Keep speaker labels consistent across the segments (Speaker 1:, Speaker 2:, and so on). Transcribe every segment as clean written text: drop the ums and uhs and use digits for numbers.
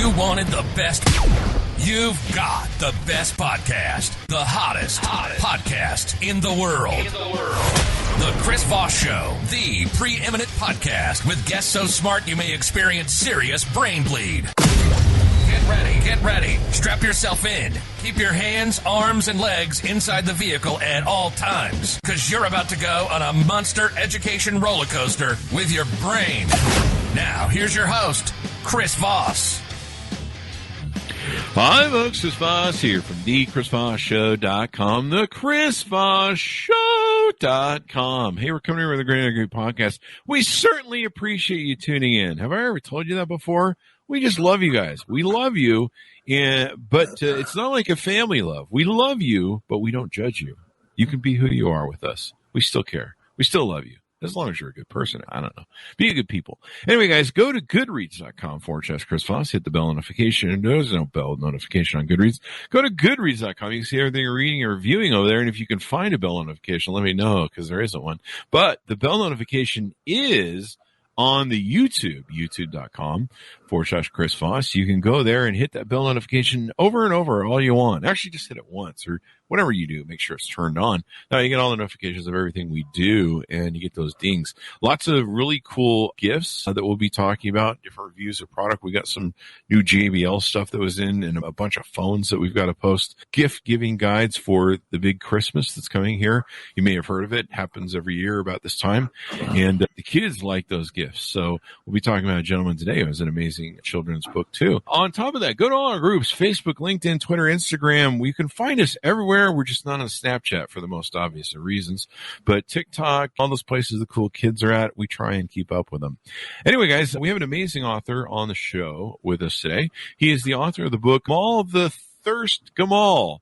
Speaker 1: You wanted the best. You've got the best podcast. The hottest podcast in the world. The Chris Voss Show. The preeminent podcast with guests so smart you may experience serious brain bleed. Get ready. Strap yourself in. Keep your hands, arms, and legs inside the vehicle at all times, because you're about to go on a monster education roller coaster with your brain. Now, here's your host, Chris Voss.
Speaker 2: Hi, folks. Chris Voss here from thechrisvossshow.com, thechrisvossshow.com. Hey, we're coming here with a great podcast. We certainly appreciate you tuning in. Have I ever told you that before? We just love you guys. We love you, but it's not like a family love. We love you, but we don't judge you. You can be who you are with us. We still care. We still love you. As long as you're a good person. I don't know. Be a good people. Anyway, guys, go to goodreads.com/Chris Voss. Hit the bell notification. There's no bell notification on Goodreads. Go to goodreads.com. You can see everything you're reading or reviewing over there. And if you can find a bell notification, let me know, because there isn't one. But the bell notification is on the youtube.com/Chris Voss. You can go there and hit that bell notification over and over all you want. Actually, just hit it once or whatever you do. Make sure it's turned on. Now you get all the notifications of everything we do, and you get those dings. Lots of really cool gifts that we'll be talking about, different reviews of product. We got some new JBL stuff that was in, and a bunch of phones that we've got to post. Gift giving guides for the big Christmas that's coming here. You may have heard of it. Happens every year about this time, and the kids like those gifts. So we'll be talking about a gentleman today who has an amazing children's book too. On top of that, go to all our groups: Facebook, LinkedIn, Twitter, Instagram. You can find us everywhere. We're just not on Snapchat for the most obvious of reasons, but TikTok, all those places the cool kids are at, we try and keep up with them. Anyway, guys, we have an amazing author on the show with us today. He is the author of the book Amal the Thirsty Gamal,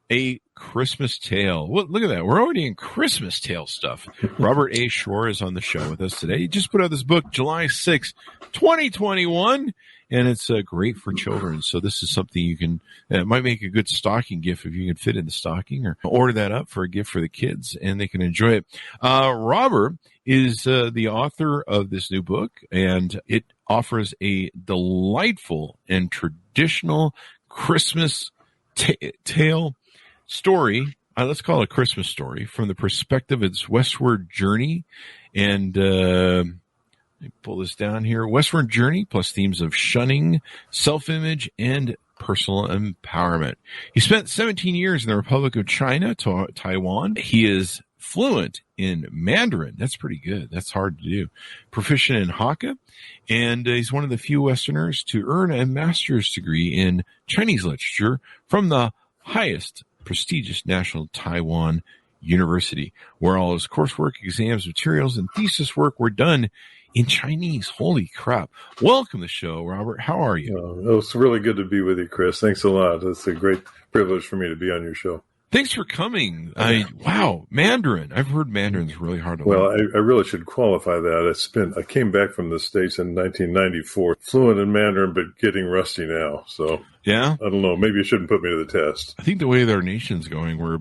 Speaker 2: a Christmas tale. Well, look at that. We're already in Christmas tale stuff. Robert A. Schorr is on the show with us today. He just put out this book July 6, 2021, and it's great for children. So this is something you can, it might make a good stocking gift if you can fit in the stocking, or order that up for a gift for the kids and they can enjoy it. Robert is the author of this new book, and it offers a delightful and traditional Christmas tale story. Let's call it a Christmas story from the perspective of its westward journey. And let me pull this down here. Westward journey plus themes of shunning, self-image, and personal empowerment. He spent 17 years in the Republic of China, Taiwan. He is fluent in Mandarin. That's pretty good. That's hard to do. Proficient in Hakka. And he's one of the few Westerners to earn a master's degree in Chinese literature from the highest prestigious National Taiwan University, where all his coursework, exams, materials, and thesis work were done in Chinese. Holy crap. Welcome to the show, Robert. How are you?
Speaker 3: It's really good to be with you, Chris. Thanks a lot. It's a great privilege for me to be on your show.
Speaker 2: Thanks for coming. Wow, Mandarin. I've heard Mandarin's really hard to learn.
Speaker 3: Well, I really should qualify that. I came back from the States in 1994, fluent in Mandarin, but getting rusty now. So
Speaker 2: yeah,
Speaker 3: I don't know. Maybe you shouldn't put me to the test.
Speaker 2: I think the way our nation's going, we'll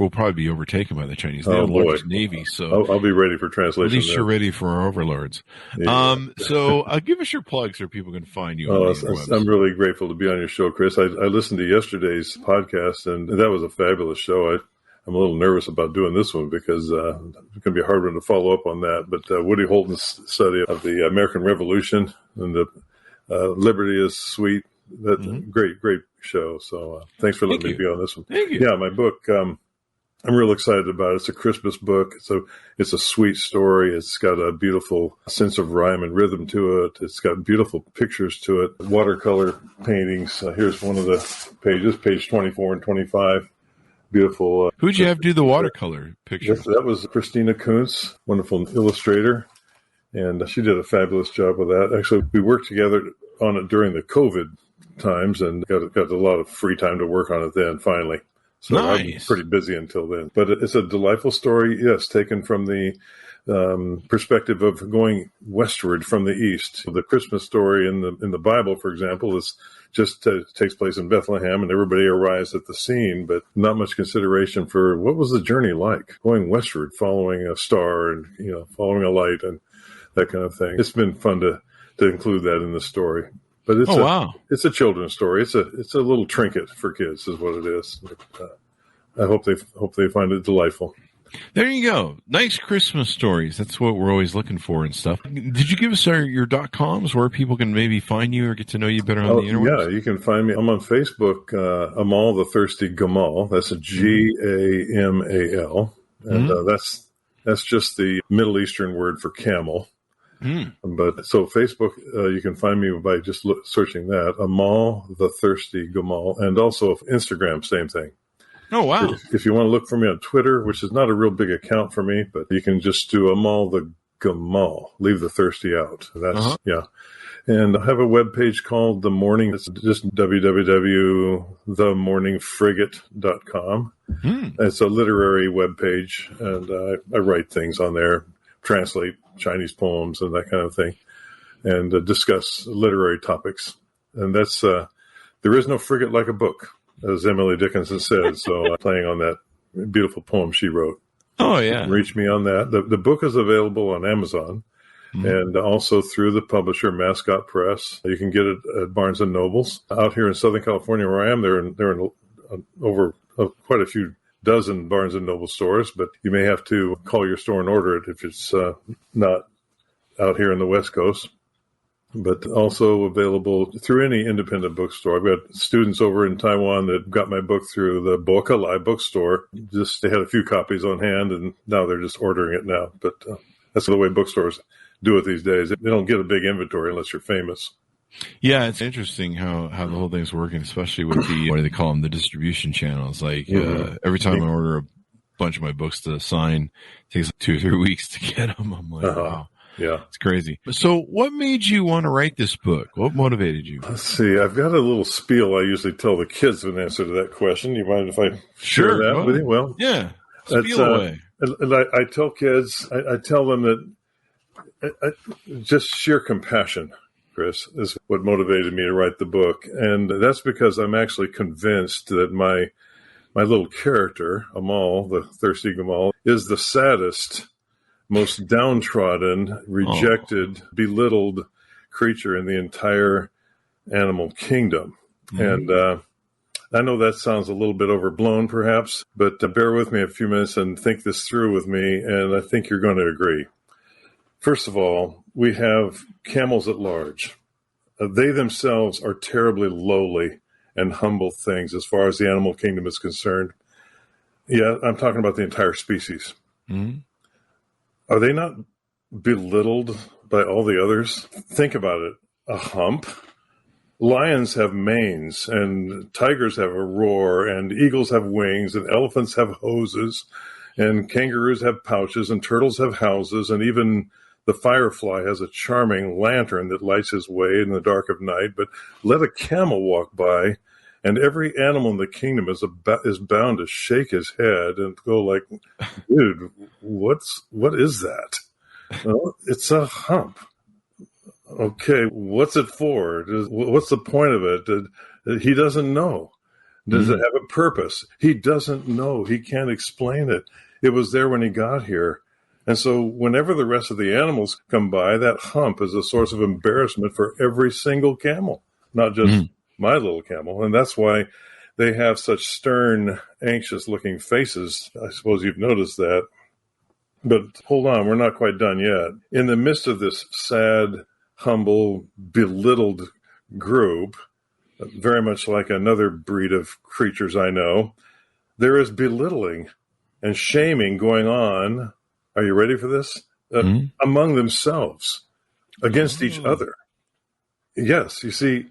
Speaker 2: probably be overtaken by the Chinese. They have the largest navy, so
Speaker 3: I'll be ready for translation.
Speaker 2: At least you're ready for our overlords. Yeah. So give us your plug so people can find you.
Speaker 3: I'm really grateful to be on your show, Chris. I listened to yesterday's podcast, and that was a fabulous show. I'm a little nervous about doing this one because it's going to be a hard one to follow up on that. But Woody Holton's study of the American Revolution and the Liberty is Sweet. That's a great show. So thanks for letting me be on this one.
Speaker 2: Thank you.
Speaker 3: Yeah, my book, I'm real excited about it. It's a Christmas book. It's a sweet story. It's got a beautiful sense of rhyme and rhythm to it. It's got beautiful pictures to it, watercolor paintings. Here's one of the pages, page 24 and 25. Beautiful.
Speaker 2: Who'd you have do the watercolor pictures?
Speaker 3: That was Christina Kuntz, wonderful illustrator, and she did a fabulous job with that. Actually, we worked together on it during the COVID times and got a lot of free time to work on it then, finally. So nice. I was pretty busy until then. But it's a delightful story, yes, taken from the perspective of going westward from the east. The Christmas story in the Bible, for example, takes place in Bethlehem, and everybody arrives at the scene, but not much consideration for what was the journey like, going westward, following a star and following a light and that kind of thing. It's been fun to include that in the story. But it's
Speaker 2: wow.
Speaker 3: It's a children's story. It's a little trinket for kids, is what it is. I hope they find it delightful.
Speaker 2: There you go. Nice Christmas stories. That's what we're always looking for and stuff. Did you give us your .coms where people can maybe find you or get to know you better on the internet?
Speaker 3: Yeah, you can find me. I'm on Facebook, Amal the Thirsty Gamal. That's a Gamal. And that's just the Middle Eastern word for camel. But so Facebook, you can find me by just searching that, Amal the Thirsty Gamal. And also Instagram, same thing.
Speaker 2: Oh, wow. If
Speaker 3: you want to look for me on Twitter, which is not a real big account for me, but you can just do Amal the Gamal, leave the thirsty out. That's, yeah. And I have a webpage called The Morning. It's just www.themorningfrigate.com. It's a literary webpage, and I write things on there, translate Chinese poems and that kind of thing, and discuss literary topics. And that's, there is no frigate like a book, as Emily Dickinson said. So I'm playing on that beautiful poem she wrote.
Speaker 2: Oh, yeah.
Speaker 3: Reach me on that. The book is available on Amazon and also through the publisher Mascot Press. You can get it at Barnes & Nobles. Out here in Southern California where I am, they're in over quite a few dozen Barnes & Noble stores, but you may have to call your store and order it if it's not out here in the West Coast. But also available through any independent bookstore. I've got students over in Taiwan that got my book through the Bokalai bookstore. They had a few copies on hand, and now they're just ordering it now. But that's the way bookstores do it these days. They don't get a big inventory unless you're famous.
Speaker 2: Yeah, it's interesting how the whole thing's working, especially with the, what do they call them, the distribution channels. Like every time I order a bunch of my books to sign, it takes 2 or 3 weeks to get them. I'm like, wow.
Speaker 3: Yeah.
Speaker 2: It's crazy. So what made you want to write this book? What motivated you?
Speaker 3: Let's see. I've got a little spiel I usually tell the kids in answer to that question. You mind if I share that with you? Well,
Speaker 2: yeah. Spiel away.
Speaker 3: And I tell kids, I tell them that just sheer compassion, Chris, is what motivated me to write the book. And that's because I'm actually convinced that my little character, Amal, the Thirsty Gamal, is the saddest, most downtrodden, rejected, belittled creature in the entire animal kingdom. And I know that sounds a little bit overblown, perhaps, but bear with me a few minutes and think this through with me, and I think you're going to agree. First of all, we have camels at large. They themselves are terribly lowly and humble things as far as the animal kingdom is concerned. Yeah, I'm talking about the entire species. Are they not belittled by all the others? Think about it. A hump. Lions have manes, and tigers have a roar, and eagles have wings, and elephants have hoses, and kangaroos have pouches, and turtles have houses, and even the firefly has a charming lantern that lights his way in the dark of night. But let a camel walk by, and every animal in the kingdom is bound to shake his head and go like, dude, what is that? Well, it's a hump. Okay, what's it for? What's the point of it? He doesn't know. Does it have a purpose? He doesn't know. He can't explain it. It was there when he got here. And so whenever the rest of the animals come by, that hump is a source of embarrassment for every single camel, not just my little camel. And that's why they have such stern, anxious-looking faces. I suppose you've noticed that. But hold on, we're not quite done yet. In the midst of this sad, humble, belittled group, very much like another breed of creatures I know, there is belittling and shaming going on. Are you ready for this? Among themselves, against each other. Yes, you see,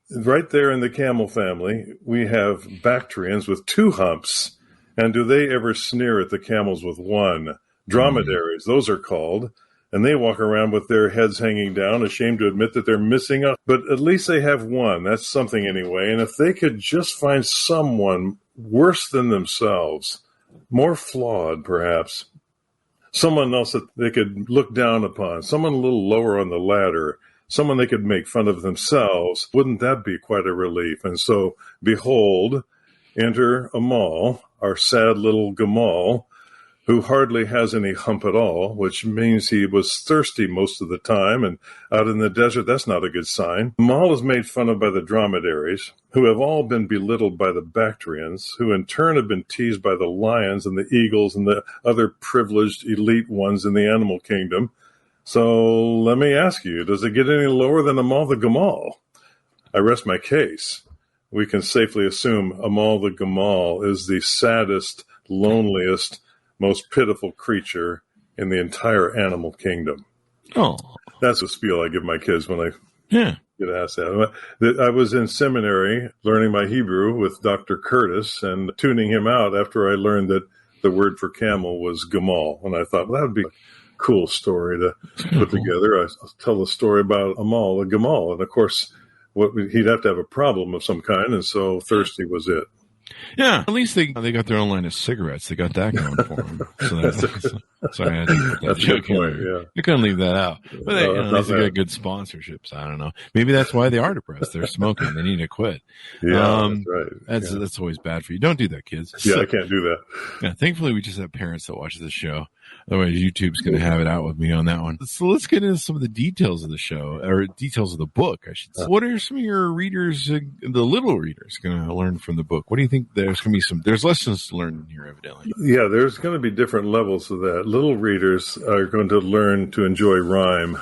Speaker 3: right there in the camel family, we have Bactrians with 2 humps. And do they ever sneer at the camels with 1? Dromedaries, those are called. And they walk around with their heads hanging down, ashamed to admit that they're missing a. But at least they have 1. That's something anyway. And if they could just find someone worse than themselves, more flawed perhaps, someone else that they could look down upon, someone a little lower on the ladder, someone they could make fun of themselves, wouldn't that be quite a relief? And so, behold, enter Amal, our sad little Gamal, who hardly has any hump at all, which means he was thirsty most of the time, and out in the desert, that's not a good sign. Amal is made fun of by the dromedaries, who have all been belittled by the Bactrians, who in turn have been teased by the lions and the eagles and the other privileged elite ones in the animal kingdom. So let me ask you, does it get any lower than Amal the Gamal? I rest my case. We can safely assume Amal the Gamal is the saddest, loneliest, most pitiful creature in the entire animal kingdom.
Speaker 2: Oh,
Speaker 3: that's a spiel I give my kids when I get asked that. I was in seminary learning my Hebrew with Dr. Curtis and tuning him out after I learned that the word for camel was Gamal. And I thought, well, that would be a cool story to put together. I tell the story about Amal the Gamal. And of course, he'd have to have a problem of some kind. And so thirsty was it.
Speaker 2: Yeah, at least they got their own line of cigarettes. They got that going for them. Sorry, I had to put that joke in there. Yeah. You couldn't leave that out. But they got good sponsorships. I don't know. Maybe that's why they are depressed. They're smoking. They need to quit.
Speaker 3: Yeah, that's right.
Speaker 2: That's always bad for you. Don't do that, kids.
Speaker 3: Yeah, I can't do that.
Speaker 2: Yeah, thankfully, we just have parents that watch this show. Otherwise, YouTube's going to have it out with me on that one. So let's get into some of the details of the show, or details of the book, I should say. What are some of your readers, the little readers, going to learn from the book? What do you think? There's going to be there's lessons to learn in here, evidently.
Speaker 3: Yeah, there's going to be different levels of that. Little readers are going to learn to enjoy rhyme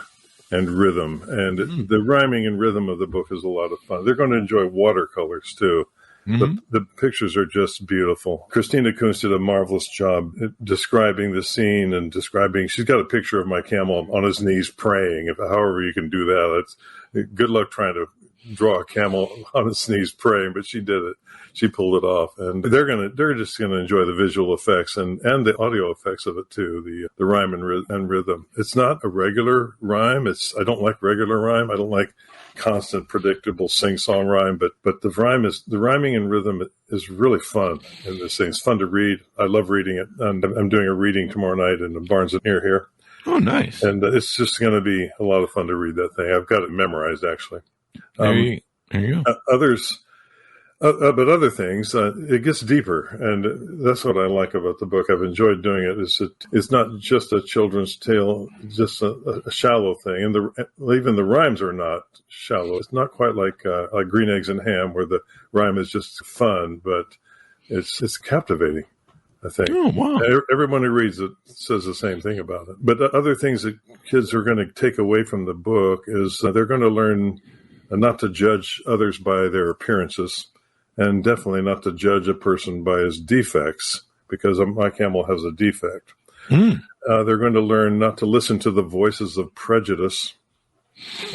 Speaker 3: and rhythm. And the rhyming and rhythm of the book is a lot of fun. They're going to enjoy watercolors, too. The pictures are just beautiful. Christina Kunz did a marvelous job describing the scene and she's got a picture of my camel on his knees praying. However you can do that. Good luck trying to draw a camel on his knees praying, but she did it. She pulled it off. And they're just going to enjoy the visual effects and the audio effects of it too, the rhyme and rhythm. It's not a regular rhyme. I don't like regular rhyme. I don't like constant, predictable sing-song rhyme, but the rhyming and rhythm is really fun in this thing. It's fun to read. I love reading it. And I'm doing a reading tomorrow night in the Barnes & Noble here.
Speaker 2: Oh, nice.
Speaker 3: And it's just going to be a lot of fun to read that thing. I've got it memorized, actually.
Speaker 2: There you go.
Speaker 3: But other things, it gets deeper, and that's what I like about the book. I've enjoyed doing it. It's not just a children's tale, just a shallow thing, and even the rhymes are not shallow. It's not quite like Green Eggs and Ham, where the rhyme is just fun, but it's captivating, I think.
Speaker 2: Oh, wow.
Speaker 3: Everyone who reads it says the same thing about it. But the other things that kids are going to take away from the book is they're going to learn not to judge others by their appearances, and definitely not to judge a person by his defects, because my camel has a defect. They're going to learn not to listen to the voices of prejudice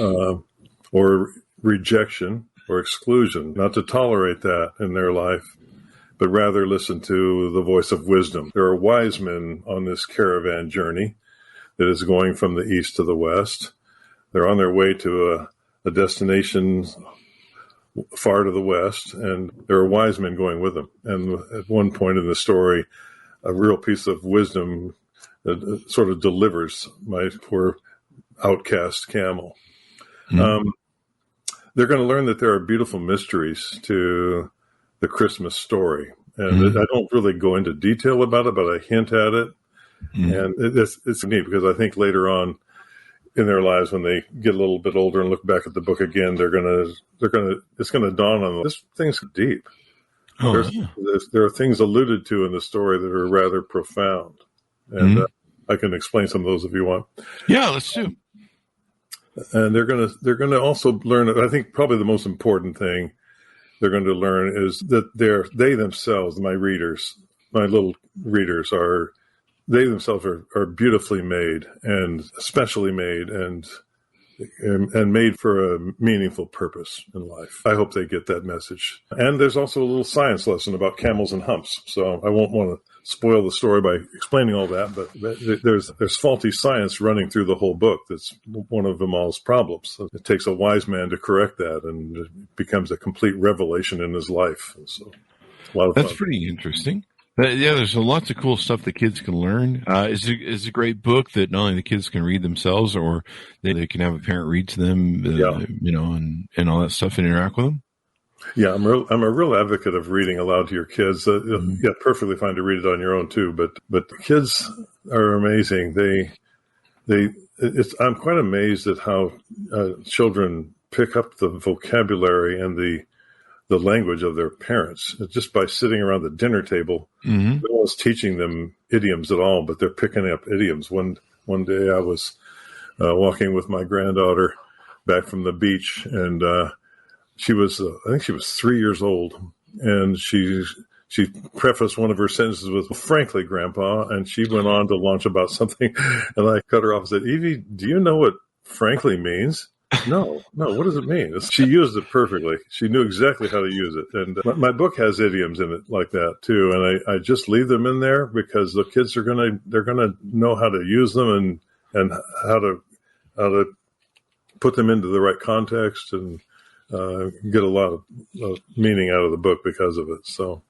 Speaker 3: or rejection or exclusion, not to tolerate that in their life, but rather listen to the voice of wisdom. There are wise men on this caravan journey that is going from the east to the west. They're on their way to a destination far to the west, and there are wise men going with them. And at one point in the story, a real piece of wisdom sort of delivers my poor outcast camel. They're going to learn that there are beautiful mysteries to the Christmas story. And I don't really go into detail about it, but I hint at it. And it's neat, because I think later on in their lives, when they get a little bit older and look back at the book again, it's going to dawn on them. This thing's deep. There are things alluded to in the story that are rather profound. And I can explain some of those if you want.
Speaker 2: Yeah, let's do.
Speaker 3: And they're going to also learn, I think probably the most important thing they're going to learn is that they themselves, my little readers, they themselves are beautifully made and specially made and made for a meaningful purpose in life. I hope they get that message. And there's also a little science lesson about camels and humps. So I won't want to spoil the story by explaining all that, but there's faulty science running through the whole book. That's one of Amal's problems. So it takes a wise man to correct that, and it becomes a complete revelation in his life. And so a lot of fun.
Speaker 2: That's pretty interesting. Yeah, there's lots of cool stuff that kids can learn. It's a great book that not only the kids can read themselves, or they can have a parent read to them, and all that stuff and interact with them.
Speaker 3: Yeah, I'm a real advocate of reading aloud to your kids. Yeah, perfectly fine to read it on your own too, but kids are amazing. I'm quite amazed at how children pick up the vocabulary and the language of their parents just by sitting around the dinner table.
Speaker 2: Mm-hmm.
Speaker 3: No one's teaching them idioms at all, but they're picking up idioms. One day I was walking with my granddaughter back from the beach, and she was, I think she was 3 years old, and she prefaced one of her sentences with, "Frankly, Grandpa," and she went on to launch about something, and I cut her off and said, "Evie, do you know what frankly means?" No, what does it mean? She used it perfectly. She knew exactly how to use it. And my book has idioms in it like that too, and I just leave them in there because the kids they're gonna know how to use them and how to put them into the right context and get a lot of meaning out of the book because of it. So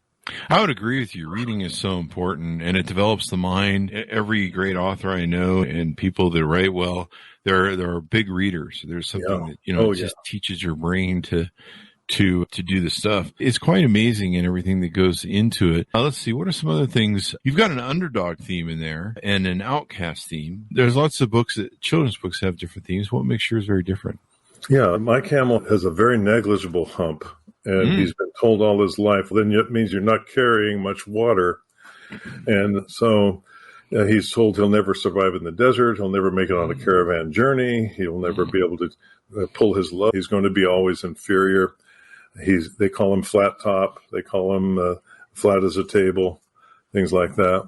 Speaker 2: I would agree with you. Reading is so important, and it develops the mind. Every great author I know and people that write well, they're big readers. There's something that just teaches your brain to do the stuff. It's quite amazing and everything that goes into it. Let's see, what are some other things? You've got an underdog theme in there and an outcast theme. There's lots of books children's books have different themes. What makes yours very different?
Speaker 3: Yeah, my camel has a very negligible hump, and he's been told all his life, then it means you're not carrying much water. And so he's told he'll never survive in the desert. He'll never make it on a caravan journey. He'll never be able to pull his load. He's going to be always inferior. They call him flat top. They call him flat as a table, things like that.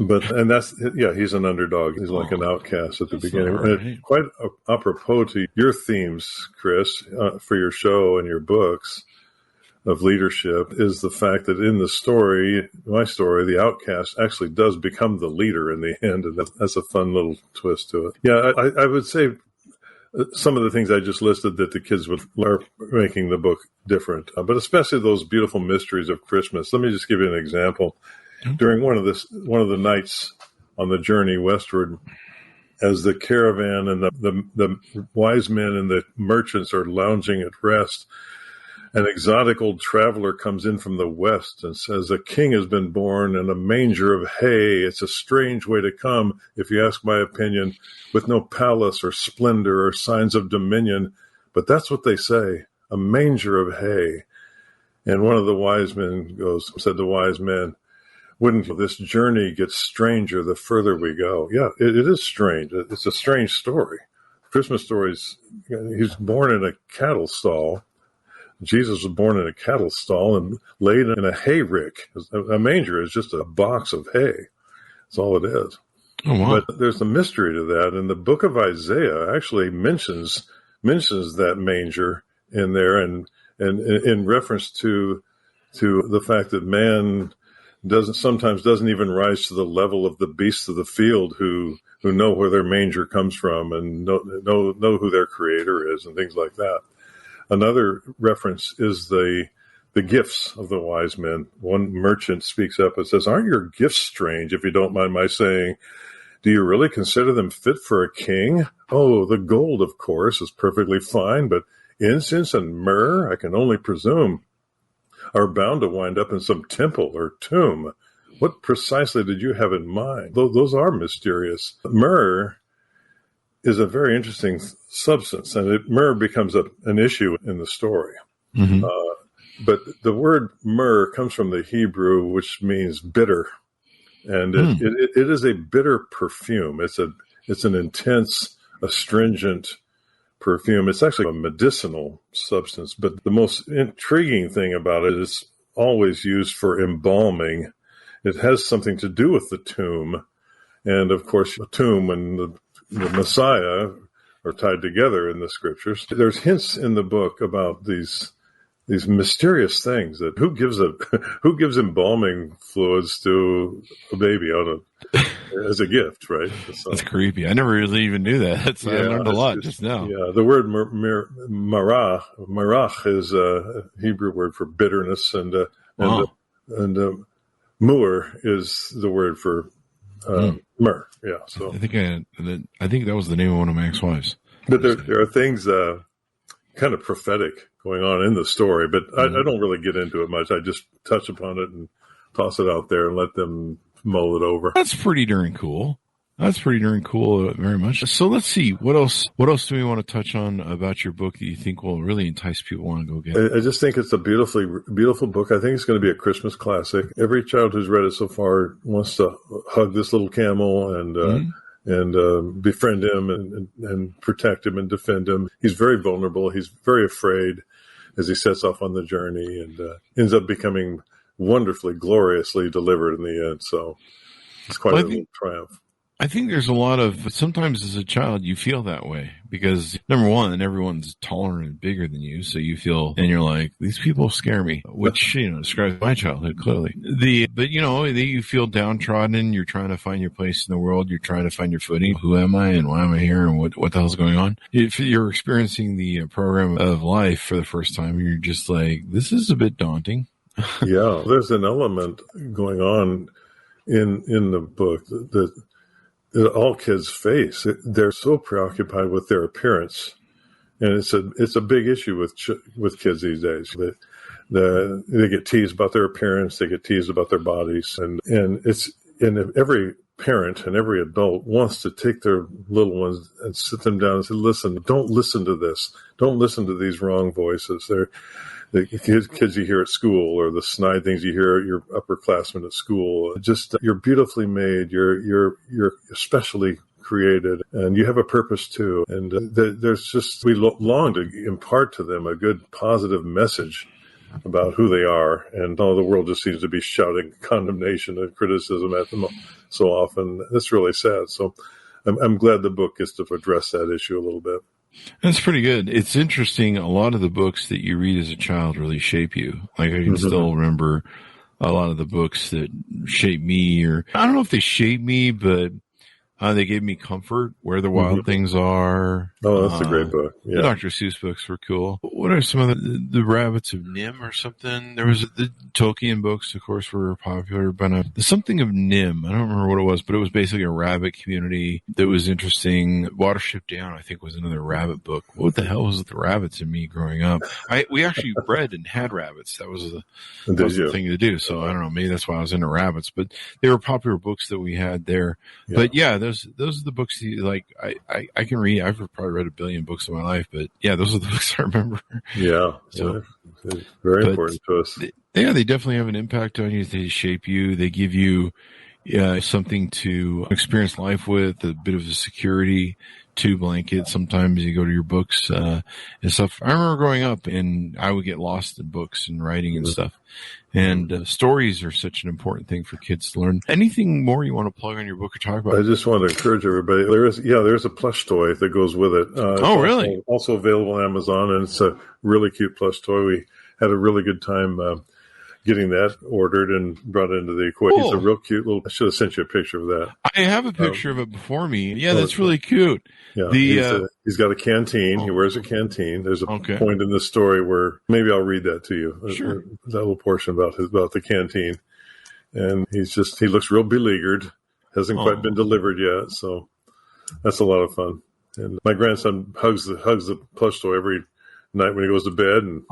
Speaker 3: And he's an underdog. He's like an outcast at the beginning. Right. And quite apropos to your themes, Chris, for your show and your books of leadership, is the fact that in my story, the outcast actually does become the leader in the end. And that's a fun little twist to it. Yeah, I would say some of the things I just listed that the kids are making the book different, but especially those beautiful mysteries of Christmas. Let me just give you an example. During one of the nights on the journey westward, as the caravan and the wise men and the merchants are lounging at rest, an exotic old traveler comes in from the west and says, "A king has been born in a manger of hay. It's a strange way to come, if you ask my opinion, with no palace or splendor or signs of dominion. But that's what they say, a manger of hay." And one of the wise men said to wise men, "Wouldn't this journey get stranger the further we go?" Yeah, it is strange. It's a strange story. Christmas stories, he's born in a cattle stall. Jesus was born in a cattle stall and laid in a hay rick. A manger is just a box of hay. That's all it is.
Speaker 2: Oh, wow.
Speaker 3: But there's a mystery to that. And the book of Isaiah actually mentions that manger in there and in reference to the fact that man sometimes doesn't even rise to the level of the beasts of the field who know where their manger comes from and know who their creator is and things like that. Another reference is the gifts of the wise men. One merchant speaks up and says, "Aren't your gifts strange, if you don't mind my saying? Do you really consider them fit for a king? Oh, the gold, of course, is perfectly fine, but incense and myrrh, I can only presume, are bound to wind up in some temple or tomb. What precisely did you have in mind?" Those are mysterious. Myrrh is a very interesting substance, and myrrh becomes an issue in the story.
Speaker 2: Mm-hmm.
Speaker 3: But the word myrrh comes from the Hebrew, which means bitter, and it is a bitter perfume. It's an intense, astringent perfume. It's actually a medicinal substance, but the most intriguing thing about it is always used for embalming. It has something to do with the tomb, and of course, the tomb and the Messiah are tied together in the scriptures. There's hints in the book about these mysterious things that who gives embalming fluids to a baby as a gift, right? So,
Speaker 2: that's creepy. I never really even knew that. I learned a lot just now.
Speaker 3: Yeah, the word marach is a Hebrew word for bitterness, and mur is the word for myrrh. Yeah, so
Speaker 2: I think that was the name of one of my ex-wives.
Speaker 3: But there are things kind of prophetic going on in the story, but I don't really get into it much. I just touch upon it and toss it out there and let them mull it over.
Speaker 2: That's pretty darn cool. That's pretty darn cool, very much. So let's see, what else do we want to touch on about your book that you think will really entice people to want to go get?
Speaker 3: I just think it's a beautiful book. I think it's going to be a Christmas classic. Every child who's read it so far wants to hug this little camel and befriend him and protect him and defend him. He's very vulnerable. He's very afraid as he sets off on the journey and ends up becoming wonderfully, gloriously delivered in the end. So it's quite a little triumph.
Speaker 2: I think there's a lot of, sometimes as a child, you feel that way because, number one, everyone's taller and bigger than you. So you feel, and you're like, these people scare me, which, describes my childhood clearly. But you feel downtrodden. You're trying to find your place in the world. You're trying to find your footing. Who am I and why am I here and what the hell's going on? If you're experiencing the program of life for the first time, you're just like, this is a bit daunting.
Speaker 3: Yeah, there's an element going on in the book that all kids face. They're so preoccupied with their appearance, and it's a big issue with kids these days. They get teased about their appearance, they get teased about their bodies, and every parent and every adult wants to take their little ones and sit them down and say, "Listen, don't listen to this. Don't listen to these wrong voices. They're the kids you hear at school, or the snide things you hear at your upperclassmen at school. Just you're beautifully made. You're especially created, and you have a purpose too. And we long to impart to them a good, positive message about who they are. And all the world just seems to be shouting condemnation and criticism at them so often. That's really sad. So I'm glad the book gets to address that issue a little bit.
Speaker 2: That's pretty good. It's interesting. A lot of the books that you read as a child really shape you. Like I can still remember a lot of the books that shaped me, or I don't know if they shaped me, but they gave me comfort. Where the Wild Things Are.
Speaker 3: Oh, that's a great book. Yeah.
Speaker 2: The Dr. Seuss books were cool. What are some of the Rabbits of Nim or something? There was the Tolkien books, of course, were popular, but something of Nim. I don't remember what it was, but it was basically a rabbit community that was interesting. Watership Down, I think, was another rabbit book. What the hell was with the rabbits and me growing up? We actually bred and had rabbits. That was the thing to do. So I don't know, maybe that's why I was into rabbits, but they were popular books that we had there. Yeah. But yeah, those are the books that, like, I can read. I've probably read a billion books in my life, but yeah, those are the books I remember.
Speaker 3: Yeah. So very important to us.
Speaker 2: They definitely have an impact on you. They shape you. They give you something to experience life with, a bit of a security, 2 blankets. Sometimes you go to your books and stuff. I remember growing up and I would get lost in books and writing and stuff. And stories are such an important thing for kids to learn. Anything more you want to plug on your book or talk about?
Speaker 3: I just want to encourage everybody. There's a plush toy that goes with it.
Speaker 2: Really?
Speaker 3: Also available on Amazon, and it's a really cute plush toy. We had a really good time getting that ordered and brought into the equation. Cool. It's a real cute little. I should have sent you a picture of that.
Speaker 2: I have a picture of it before me. Yeah, that's really cute.
Speaker 3: Yeah, he's got a canteen. He wears a canteen. There's a point in the story where maybe I'll read that to you.
Speaker 2: Sure.
Speaker 3: That little portion about the canteen, and he looks real beleaguered. Hasn't quite been delivered yet, so that's a lot of fun. And my grandson hugs the plush toy every night when he goes to bed, and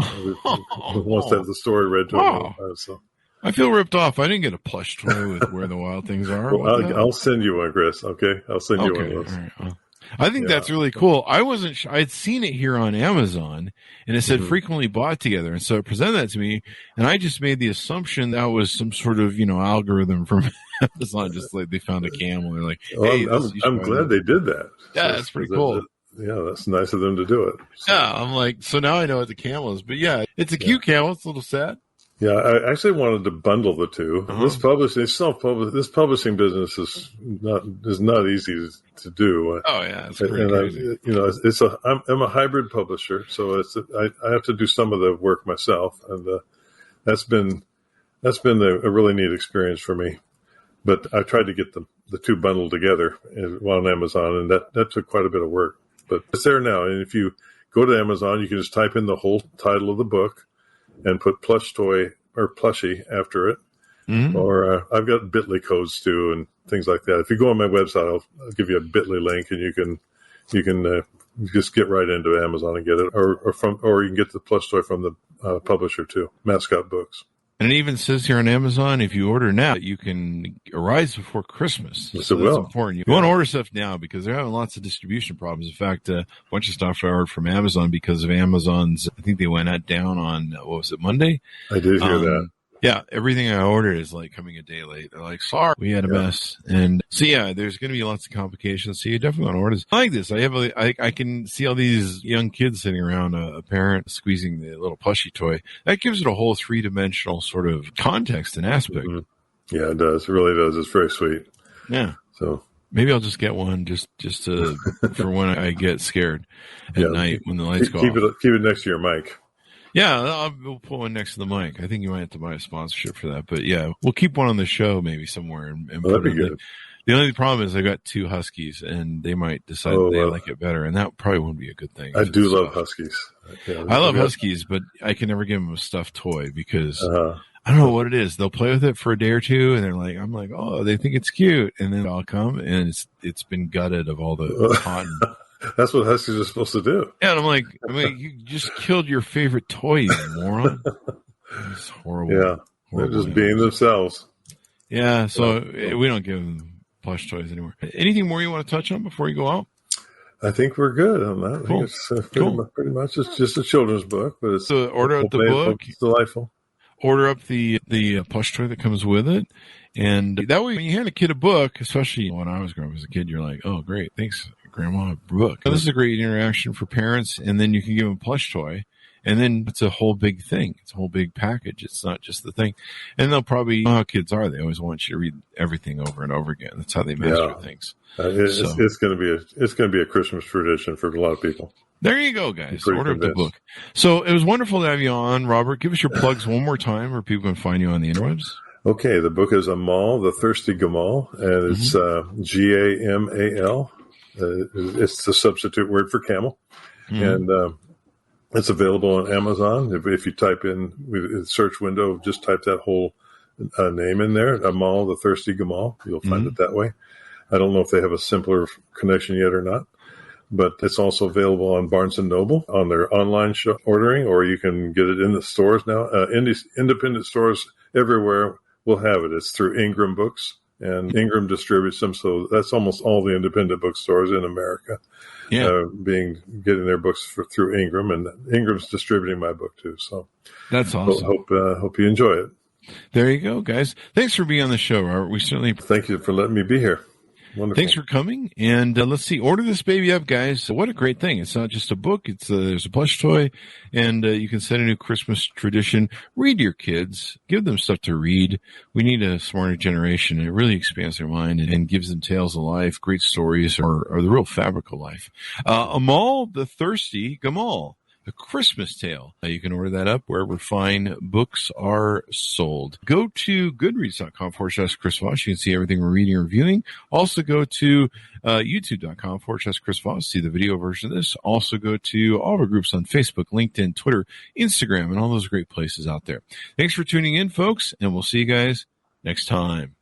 Speaker 3: wants to have the story read to him. So
Speaker 2: I feel ripped off. I didn't get a plush toy with Where the Wild Things Are.
Speaker 3: Well, I'll send you one, Chris. Okay, I'll send you one of those.
Speaker 2: Right. I think that's really cool. I wasn't I'd seen it here on Amazon, and it said frequently bought together, and so it presented that to me, and I just made the assumption that was some sort of algorithm from Amazon, just like they found a camel. They're like, hey,
Speaker 3: I'm glad they did that.
Speaker 2: Yeah, that's pretty cool.
Speaker 3: Yeah, that's nice of them to do it.
Speaker 2: So. Yeah, I'm like, so now I know what the camel is. But yeah, it's a cute camel. It's a little sad.
Speaker 3: Yeah, I actually wanted to bundle the two. This publishing business is not easy to do.
Speaker 2: Oh yeah, it's crazy.
Speaker 3: I'm a hybrid publisher, so I have to do some of the work myself, and that's been a really neat experience for me. But I tried to get the two bundled together on Amazon, and that took quite a bit of work. But it's there now, and if you go to Amazon, you can just type in the whole title of the book and put plush toy or plushie after it. Or I've got Bitly codes too and things like that. If you go on my website, I'll give you a Bitly link, and you can You just get right into Amazon and get it, or you can get the plush toy from the publisher too, Mascot Books.
Speaker 2: And it even says here on Amazon, if you order now, you can arrive before Christmas.
Speaker 3: Yes,
Speaker 2: so
Speaker 3: it
Speaker 2: that's
Speaker 3: will.
Speaker 2: important. You want to order stuff now because they're having lots of distribution problems. In fact, a bunch of stuff I ordered from Amazon because of Amazon's, I think they went down on, what was it, Monday?
Speaker 3: I did hear that.
Speaker 2: Yeah, everything I ordered is like coming a day late. They're like, sorry, we had a mess. And so, yeah, there's going to be lots of complications. So you definitely want to order this. I like this. I can see all these young kids sitting around a parent squeezing the little plushie toy. That gives it a whole three-dimensional sort of context and aspect.
Speaker 3: Mm-hmm. Yeah, it does. It really does. It's very sweet.
Speaker 2: Yeah.
Speaker 3: So
Speaker 2: maybe I'll just get one just to, for when I get scared at night when the lights go off.
Speaker 3: Keep it next to your mic.
Speaker 2: Yeah, we'll put one next to the mic. I think you might have to buy a sponsorship for that. But yeah, we'll keep one on the show maybe somewhere. And
Speaker 3: that'd be good.
Speaker 2: The only problem is I got 2 huskies and they might decide they like it better. And that probably wouldn't be a good thing.
Speaker 3: I do love huskies. Yeah,
Speaker 2: I love huskies, but I can never give them a stuffed toy because I don't know what it is. They'll play with it for a day or two and I'm like, oh, they think it's cute. And then I'll come and it's been gutted of all the cotton.
Speaker 3: That's what huskies are supposed to do.
Speaker 2: Yeah, and I'm like, you just killed your favorite toy, you moron. It's horrible.
Speaker 3: Yeah, they're just being themselves.
Speaker 2: Yeah, so we don't give them plush toys anymore. Anything more you want to touch on before you go out?
Speaker 3: I think we're good on that.
Speaker 2: Cool.
Speaker 3: I think it's pretty much it's just a children's book, but it's
Speaker 2: so order up the book.
Speaker 3: It's delightful.
Speaker 2: Order up the plush toy that comes with it, and that way when you hand a kid a book, especially when I was growing up as a kid, you're like, oh great, thanks Grandma, book. Now, this is a great interaction for parents, and then you can give them a plush toy, and then it's a whole big thing. It's a whole big package. It's not just the thing. And they'll probably, you know how kids are. They always want you to read everything over and over again. That's how they master things.
Speaker 3: It's going to be a Christmas tradition for a lot of people.
Speaker 2: There you go, guys. Order up the book. So it was wonderful to have you on, Robert. Give us your plugs one more time where people can find you on the interwebs. Okay,
Speaker 3: the book is Amal the Thirsty Gamal, and it's Gamal. It's the substitute word for camel, and it's available on Amazon. If you type in the search window, just type that whole name in there, Amal the Thirsty Gamal. You'll find it that way. I don't know if they have a simpler connection yet or not, but it's also available on Barnes & Noble on their online ordering, or you can get it in the stores now. Independent stores everywhere will have it. It's through Ingram Books. And Ingram distributes them, so that's almost all the independent bookstores in America getting their books through Ingram, and Ingram's distributing my book too. So
Speaker 2: that's awesome.
Speaker 3: Hope you enjoy it.
Speaker 2: There you go, guys. Thanks for being on the show, Robert. We certainly
Speaker 3: thank you for letting me be here. Wonderful.
Speaker 2: Thanks for coming. And let's see, order this baby up, guys. What a great thing. It's not just a book. It's there's a plush toy, and you can set a new Christmas tradition. Read to your kids. Give them stuff to read. We need a smarter generation. It really expands their mind and gives them tales of life, great stories, or the real fabric of life. Amal the Thirsty Gamal. A Christmas Tale. You can order that up wherever fine books are sold. Go to goodreads.com/Chris Voss. You can see everything we're reading and reviewing. Also go to youtube.com/Chris Voss. See the video version of this. Also go to all of our groups on Facebook, LinkedIn, Twitter, Instagram, and all those great places out there. Thanks for tuning in, folks, and we'll see you guys next time.